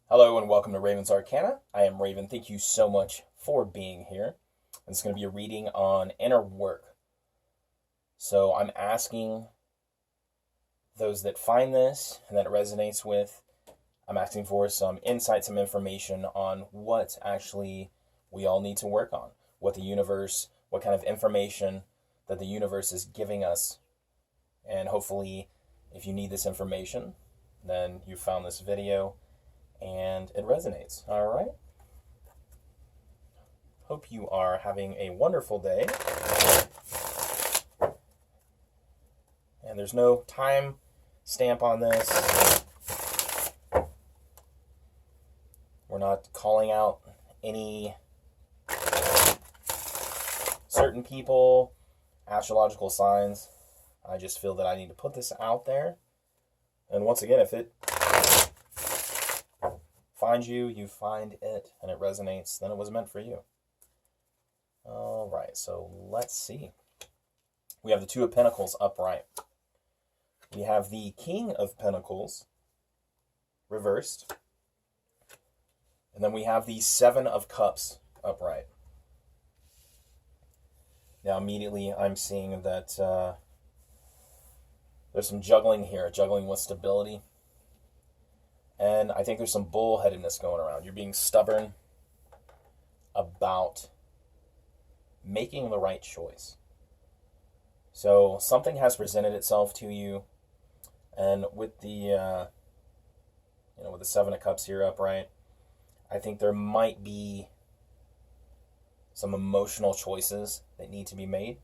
Hello and welcome to Raven's Arcana. I am Raven. Thank you so much for being here. It's going to be a reading on inner work. So I'm asking those that find this and that it resonates with, I'm asking for some insight, some information on what actually we all need to work on. What kind of information that the universe is giving us. And hopefully, if you need this information, then you found this video and it resonates. All right. Hope you are having a wonderful day. And there's no time stamp on this. We're not calling out any certain people, astrological signs. I just feel that I need to put this out there. And once again, if it finds you, you find it, and it resonates, then it was meant for you. All right, so let's see. We have the Two of Pentacles upright. We have the King of Pentacles reversed. And then we have the Seven of Cups upright. Now, immediately, I'm seeing that there's some juggling here, juggling with stability. And I think there's some bullheadedness going around. You're being stubborn about making the right choice. So something has presented itself to you, and with the with the Seven of Cups here upright, I think there might be some emotional choices that need to be made,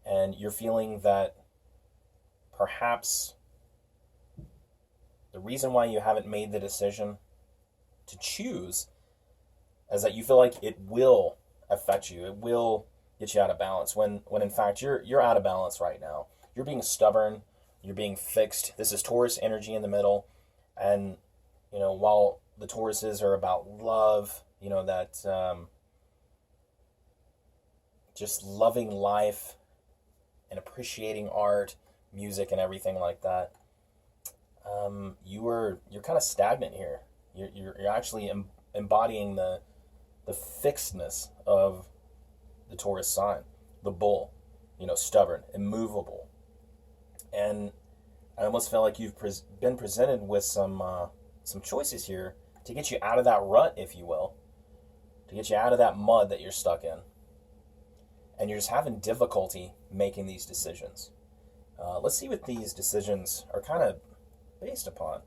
and you're feeling that perhaps the reason why you haven't made the decision to choose is that you feel like it will affect you. It will get you out of balance when in fact you're out of balance right now. You're being stubborn. You're being fixed. This is Taurus energy in the middle. And, while the Tauruses are about love, that just loving life and appreciating art, music, and everything like that. You're kind of stagnant here. You're actually embodying the fixedness of the Taurus sign, the bull, stubborn, immovable. And I almost feel like you've been presented with some choices here to get you out of that rut, if you will, to get you out of that mud that you're stuck in. And you're just having difficulty making these decisions. Let's see what these decisions are kind of based upon.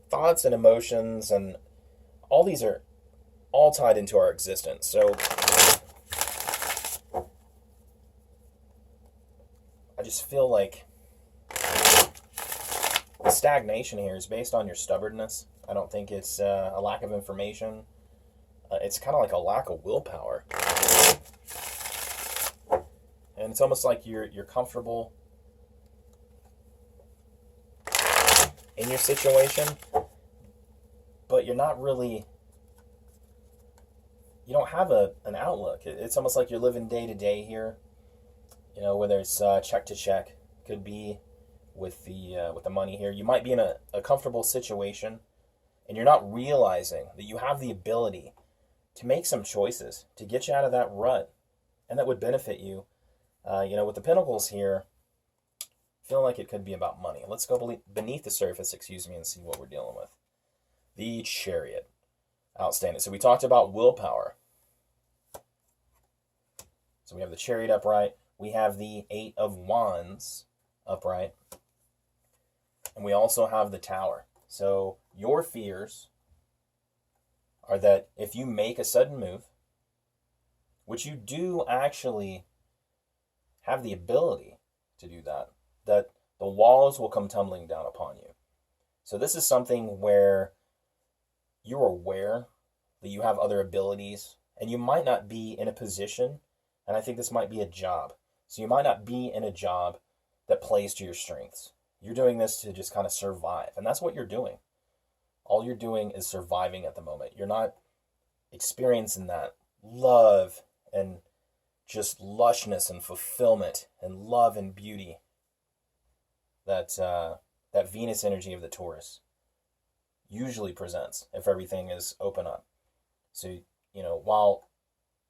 Thoughts and emotions and all these are all tied into our existence. So I just feel like the stagnation here is based on your stubbornness. I don't think it's a lack of information. It's kind of like a lack of willpower. And it's almost like you're comfortable in your situation, but you're not really, you don't have an outlook. It's almost like you're living day to day here, whether it's check to check, could be with the money here. You might be in a comfortable situation, and you're not realizing that you have the ability to make some choices to get you out of that rut, and that would benefit you. With the Pentacles here, feeling like it could be about money. Let's go beneath the surface, and see what we're dealing with. The Chariot. Outstanding. So we talked about willpower. So we have the Chariot upright. We have the Eight of Wands upright. And we also have the Tower. So your fears are that if you make a sudden move, which you do actually have the ability to do that the walls will come tumbling down upon you. So this is something where you're aware that you have other abilities, and you might not be in a position, and I think this might be a job. So you might not be in a job that plays to your strengths. You're doing this to just kind of survive, and that's what you're doing. All you're doing is surviving at the moment. You're not experiencing that love and just lushness and fulfillment and love and beauty that that Venus energy of the Taurus usually presents if everything is open up. So, while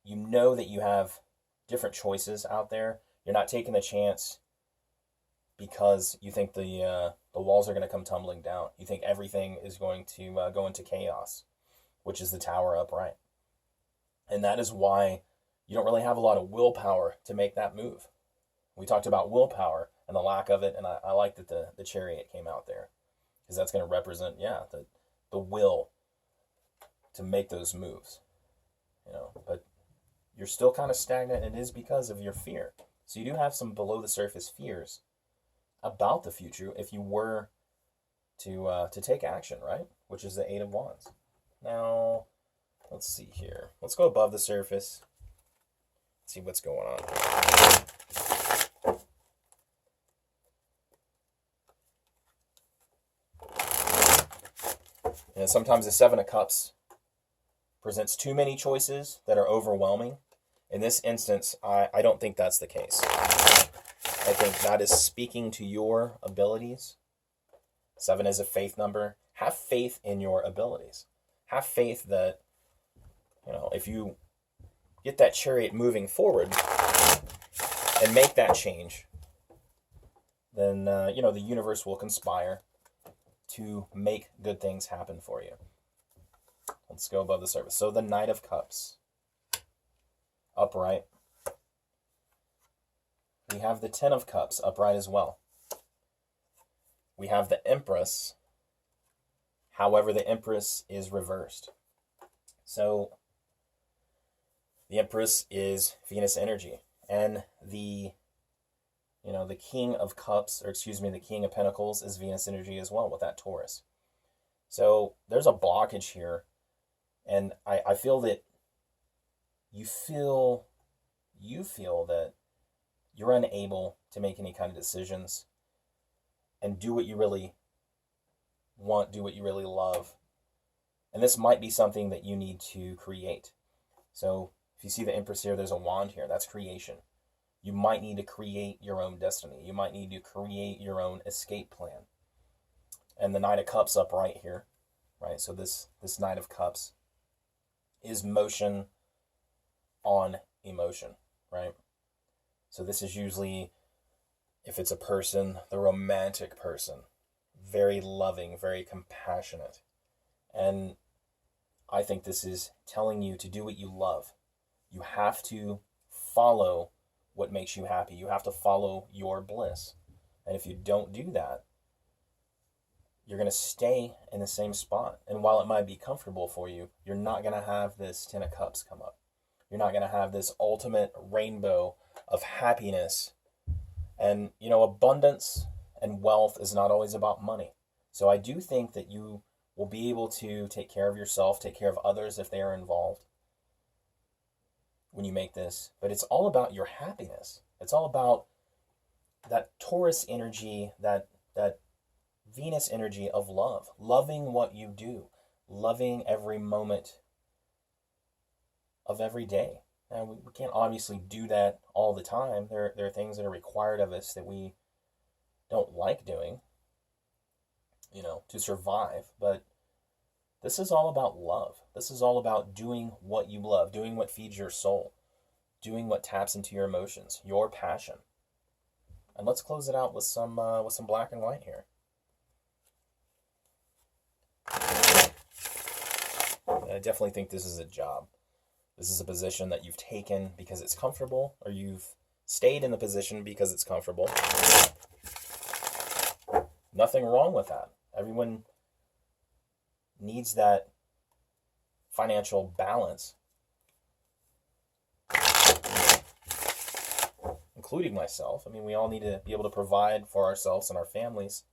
you know that you have different choices out there, you're not taking the chance because you think the walls are going to come tumbling down. You think everything is going to go into chaos, which is the Tower upright. And that is why you don't really have a lot of willpower to make that move. We talked about willpower and the lack of it, and I like that the Chariot came out there, because that's going to represent, the will to make those moves. But you're still kind of stagnant, and it is because of your fear. So you do have some below the surface fears about the future if you were to take action, right? Which is the Eight of Wands. Now, let's see here. Let's go above the surface. See what's going on. And sometimes the Seven of Cups presents too many choices that are overwhelming. In this instance, I don't think that's the case. I think that is speaking to your abilities. 7 is a faith number. Have faith in your abilities. Have faith that, if you get that Chariot moving forward and make that change, then, the universe will conspire to make good things happen for you. Let's go above the surface. So the Knight of Cups, upright. We have the Ten of Cups, upright as well. We have the Empress. However, the Empress is reversed. So the Empress is Venus energy. And the King of Cups, the King of Pentacles is Venus energy as well with that Taurus. So there's a blockage here. And I feel that you feel that you're unable to make any kind of decisions and do what you really want, do what you really love. And this might be something that you need to create. So if you see the Empress here, there's a wand here. That's creation. You might need to create your own destiny. You might need to create your own escape plan. And the Knight of Cups upright here, right? So this Knight of Cups is motion on emotion, right? So this is usually, if it's a person, the romantic person, very loving, very compassionate. And I think this is telling you to do what you love. You have to follow what makes you happy. You have to follow your bliss. And if you don't do that, you're going to stay in the same spot. And while it might be comfortable for you, you're not going to have this Ten of Cups come up. You're not going to have this ultimate rainbow of happiness. And, abundance and wealth is not always about money. So I do think that you will be able to take care of yourself, take care of others if they are involved when you make this. But it's all about your happiness. It's all about that Taurus energy, that Venus energy of love, loving what you do, loving every moment of every day. And we can't obviously do that all the time. There are things that are required of us that we don't like doing, to survive. But this is all about love. This is all about doing what you love, doing what feeds your soul, doing what taps into your emotions, your passion. And let's close it out with some black and white here. I definitely think this is a job. This is a position that you've taken because it's comfortable, or you've stayed in the position because it's comfortable. Nothing wrong with that. Everyone needs that financial balance, including myself. We all need to be able to provide for ourselves and our families.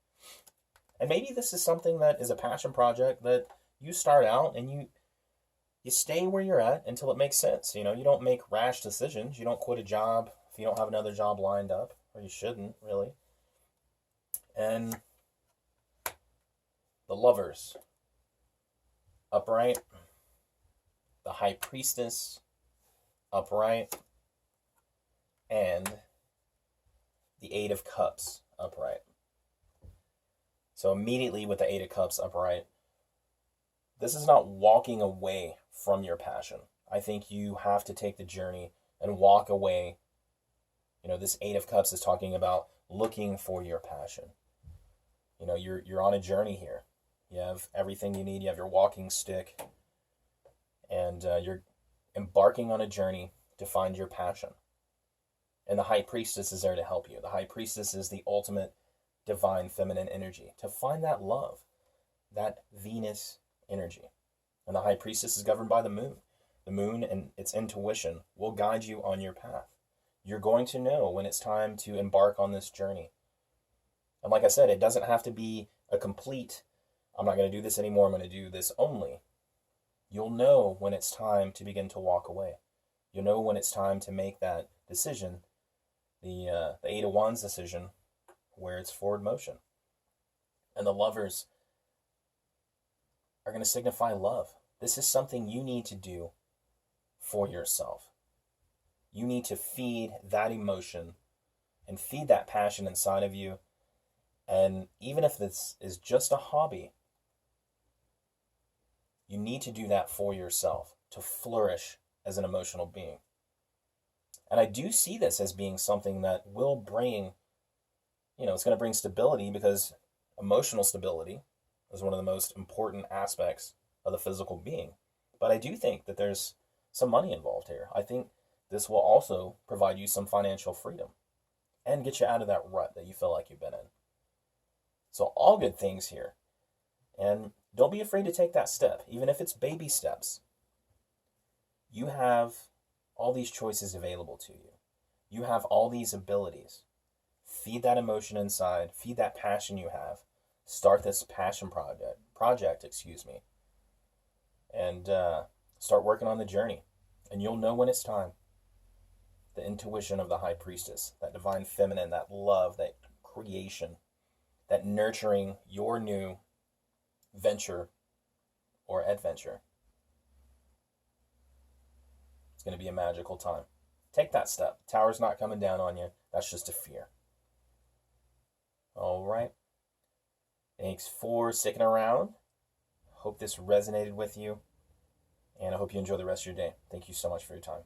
And maybe this is something that is a passion project that you start out and you stay where you're at until it makes sense. You don't make rash decisions. You don't quit a job if you don't have another job lined up, or you shouldn't, really. And the Lovers, upright. The High Priestess, upright. And the Eight of Cups, upright. So immediately with the Eight of Cups upright, this is not walking away from your passion. I think you have to take the journey and walk away. You know, this Eight of Cups is talking about looking for your passion. You know, you're on a journey here. You have everything you need. You have your walking stick. And you're embarking on a journey to find your passion. And the High Priestess is there to help you. The High Priestess is the ultimate divine feminine energy. To find that love, that Venus energy. And the High Priestess is governed by the moon. The moon and its intuition will guide you on your path. You're going to know when it's time to embark on this journey. And like I said, it doesn't have to be a complete, I'm not going to do this anymore, I'm going to do this only. You'll know when it's time to begin to walk away. You'll know when it's time to make that decision, the Eight of Wands decision, where it's forward motion. And the Lovers are going to signify love. This is something you need to do for yourself. You need to feed that emotion and feed that passion inside of you. And even if this is just a hobby, you need to do that for yourself to flourish as an emotional being. And I do see this as being something that will bring, it's going to bring stability, because emotional stability is one of the most important aspects of the physical being. But I do think that there's some money involved here. I think this will also provide you some financial freedom and get you out of that rut that you feel like you've been in. So all good things here. And don't be afraid to take that step, even if it's baby steps. You have all these choices available to you. You have all these abilities. Feed that emotion inside. Feed that passion you have. Start this passion project, and start working on the journey. And you'll know when it's time. The intuition of the High Priestess, that divine feminine, that love, that creation, that nurturing your new venture or adventure. It's going to be a magical time. Take that step. Tower's not coming down on you. That's just a fear. All right. Thanks for sticking around. Hope this resonated with you. And I hope you enjoy the rest of your day. Thank you so much for your time.